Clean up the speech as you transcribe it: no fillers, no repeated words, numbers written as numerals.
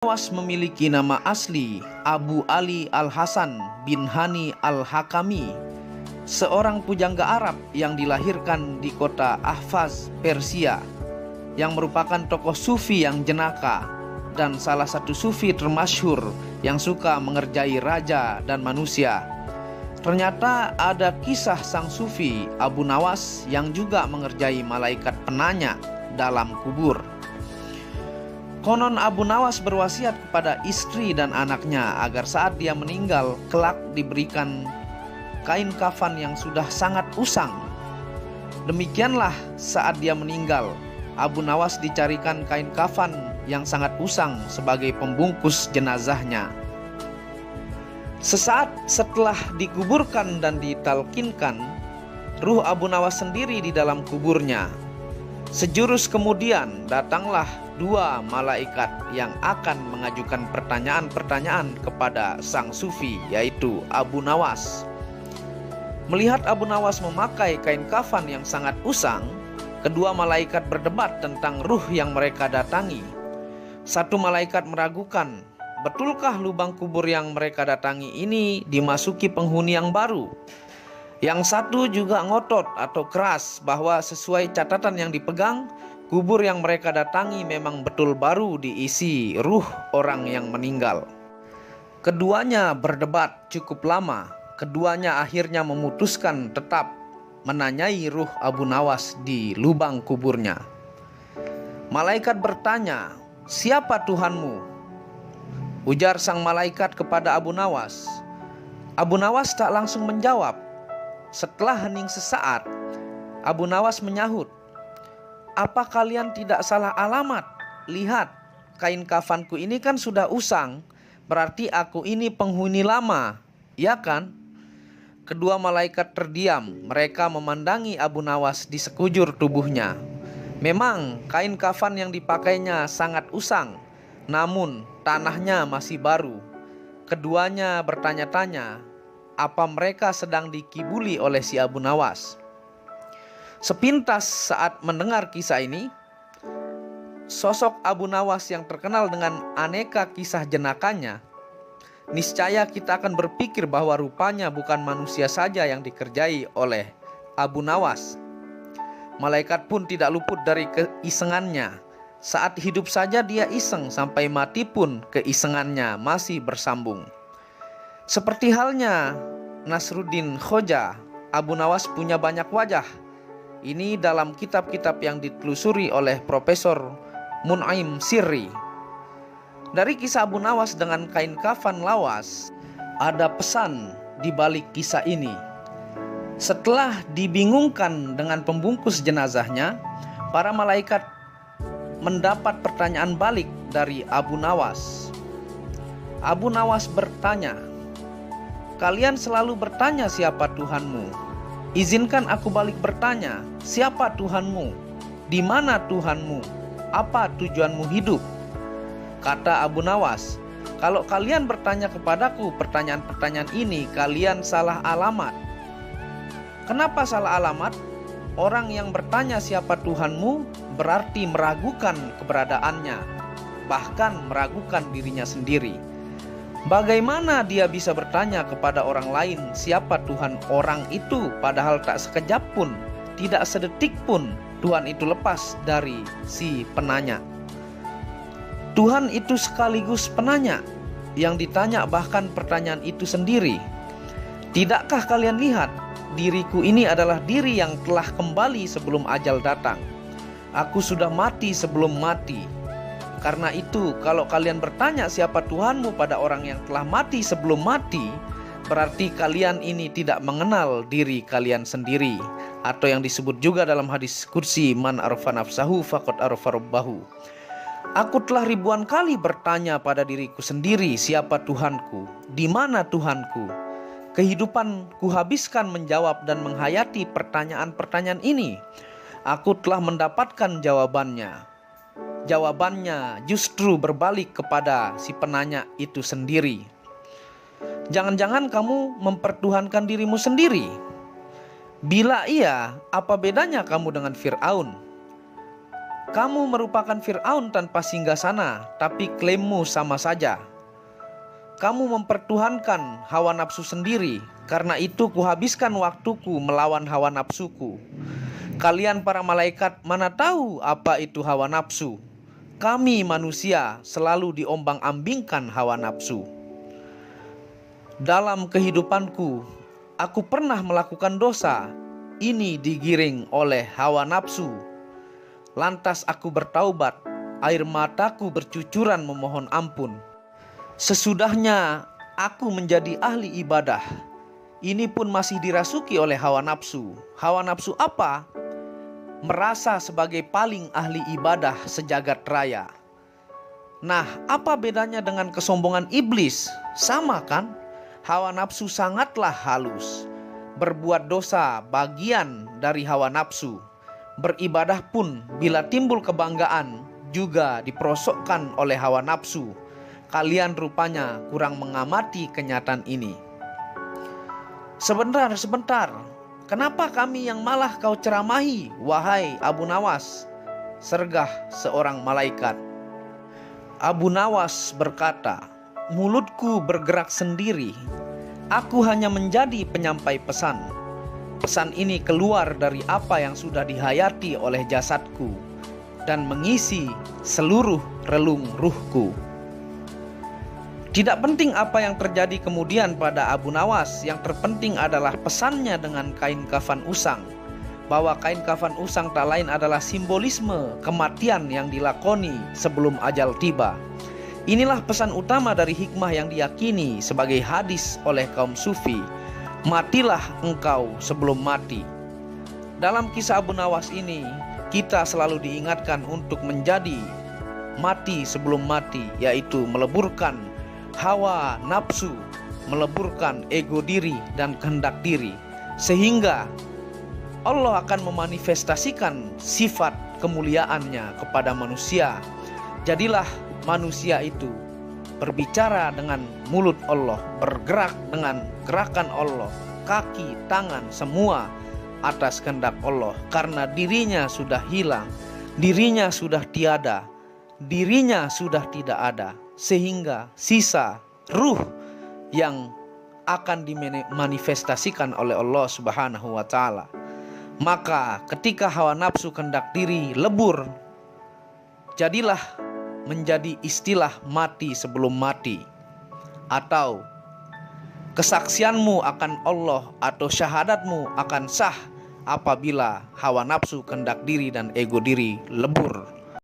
Nawas memiliki nama asli Abu Ali Al-Hasan bin Hani Al-Hakami, seorang pujangga Arab yang dilahirkan di kota Ahvaz, Persia, yang merupakan tokoh sufi yang jenaka dan salah satu sufi termasyhur yang suka mengerjai raja dan manusia. Ternyata ada kisah sang sufi Abu Nawas yang juga mengerjai malaikat penanya dalam kubur. Konon Abu Nawas berwasiat kepada istri dan anaknya agar saat dia meninggal kelak diberikan kain kafan yang sudah sangat usang. Demikianlah saat dia meninggal, Abu Nawas dicarikan kain kafan yang sangat usang sebagai pembungkus jenazahnya. Sesaat setelah dikuburkan dan ditalkinkan, ruh Abu Nawas sendiri di dalam kuburnya. Sejurus kemudian datanglah dua malaikat yang akan mengajukan pertanyaan-pertanyaan kepada sang sufi, yaitu Abu Nawas. Melihat Abu Nawas memakai kain kafan yang sangat usang, kedua malaikat berdebat tentang ruh yang mereka datangi. Satu malaikat meragukan, betulkah lubang kubur yang mereka datangi ini dimasuki penghuni yang baru? Yang satu juga ngotot atau keras bahwa sesuai catatan yang dipegang, kubur yang mereka datangi memang betul baru diisi ruh orang yang meninggal. Keduanya berdebat cukup lama. Keduanya akhirnya memutuskan tetap menanyai ruh Abu Nawas di lubang kuburnya. Malaikat bertanya, "Siapa Tuhanmu?" Ujar sang malaikat kepada Abu Nawas. Abu Nawas tak langsung menjawab. Setelah hening sesaat, Abu Nawas menyahut, "Apa kalian tidak salah alamat? Lihat, kain kafanku ini kan sudah usang. Berarti aku ini penghuni lama, ya kan?" Kedua malaikat terdiam. Mereka memandangi Abu Nawas di sekujur tubuhnya. Memang kain kafan yang dipakainya sangat usang, namun tanahnya masih baru. Keduanya bertanya-tanya, apa mereka sedang dikibuli oleh si Abu Nawas. Sepintas saat mendengar kisah ini, sosok Abu Nawas yang terkenal dengan aneka kisah jenakanya, niscaya kita akan berpikir bahwa rupanya bukan manusia saja yang dikerjai oleh Abu Nawas. Malaikat pun tidak luput dari keisengannya. Saat hidup saja dia iseng, sampai mati pun keisengannya masih bersambung. Seperti halnya Nasruddin Khoja, Abu Nawas punya banyak wajah. Ini dalam kitab-kitab yang ditelusuri oleh Profesor Mun'aim Sirri. Dari kisah Abu Nawas dengan kain kafan lawas, ada pesan di balik kisah ini. Setelah dibingungkan dengan pembungkus jenazahnya, para malaikat mendapat pertanyaan balik dari Abu Nawas. Abu Nawas bertanya, "Kalian selalu bertanya siapa Tuhanmu? Izinkan aku balik bertanya, siapa Tuhanmu? Di mana Tuhanmu? Apa tujuanmu hidup?" Kata Abu Nawas, "Kalau kalian bertanya kepadaku pertanyaan-pertanyaan ini, kalian salah alamat." Kenapa salah alamat? Orang yang bertanya siapa Tuhanmu berarti meragukan keberadaannya, bahkan meragukan dirinya sendiri. Bagaimana dia bisa bertanya kepada orang lain siapa Tuhan orang itu, padahal tak sekejap pun, tidak sedetik pun Tuhan itu lepas dari si penanya. Tuhan itu sekaligus penanya, yang ditanya bahkan pertanyaan itu sendiri. Tidakkah kalian lihat, diriku ini adalah diri yang telah kembali sebelum ajal datang. Aku sudah mati sebelum mati. Karena itu, kalau kalian bertanya siapa Tuhanmu pada orang yang telah mati sebelum mati, berarti kalian ini tidak mengenal diri kalian sendiri. Atau yang disebut juga dalam hadis kursi, man arfa nafsahu faqad arfa rabbahu. Aku telah ribuan kali bertanya pada diriku sendiri, siapa Tuhanku? Di mana Tuhanku? Kehidupan kuhabiskan menjawab dan menghayati pertanyaan-pertanyaan ini. Aku telah mendapatkan jawabannya. Jawabannya justru berbalik kepada si penanya itu sendiri. Jangan-jangan kamu mempertuhankan dirimu sendiri? Bila iya, apa bedanya kamu dengan Fir'aun? Kamu merupakan Fir'aun tanpa singgasana, tapi klaimmu sama saja. Kamu mempertuhankan hawa nafsu sendiri, karena itu kuhabiskan waktuku melawan hawa nafsuku. Kalian para malaikat mana tahu apa itu hawa nafsu? Kami manusia selalu diombang-ambingkan hawa nafsu. Dalam kehidupanku, aku pernah melakukan dosa. Ini digiring oleh hawa nafsu. Lantas aku bertaubat, air mataku bercucuran memohon ampun. Sesudahnya aku menjadi ahli ibadah, ini pun masih dirasuki oleh hawa nafsu. Hawa nafsu apa? Merasa sebagai paling ahli ibadah sejagat raya. Nah, apa bedanya dengan kesombongan iblis? Sama kan? Hawa nafsu sangatlah halus. Berbuat dosa bagian dari hawa nafsu. Beribadah pun bila timbul kebanggaan juga diperosokkan oleh hawa nafsu. Kalian rupanya kurang mengamati kenyataan ini. Sebentar. Kenapa kami yang malah kau ceramahi, wahai Abu Nawas? Sergah seorang malaikat. Abu Nawas berkata, mulutku bergerak sendiri. Aku hanya menjadi penyampai pesan. Pesan ini keluar dari apa yang sudah dihayati oleh jasadku dan mengisi seluruh relung ruhku. Tidak penting apa yang terjadi kemudian pada Abu Nawas. Yang terpenting adalah pesannya dengan kain kafan usang, bahwa kain kafan usang tak lain adalah simbolisme kematian yang dilakoni sebelum ajal tiba. Inilah pesan utama dari hikmah yang diyakini sebagai hadis oleh kaum sufi. Matilah engkau sebelum mati. Dalam kisah Abu Nawas ini, kita selalu diingatkan untuk menjadi mati sebelum mati, yaitu meleburkan hawa nafsu, meleburkan ego diri dan kehendak diri, sehingga Allah akan memanifestasikan sifat kemuliaannya kepada manusia. Jadilah manusia itu berbicara dengan mulut Allah, bergerak dengan gerakan Allah, kaki, tangan, semua atas kehendak Allah. Karena dirinya sudah hilang, dirinya sudah tiada, dirinya sudah tidak ada, sehingga sisa ruh yang akan dimanifestasikan oleh Allah Subhanahu wa ta'ala. Maka ketika hawa nafsu kehendak diri lebur, jadilah menjadi istilah mati sebelum mati, atau kesaksianmu akan Allah atau syahadatmu akan sah apabila hawa nafsu kehendak diri dan ego diri lebur.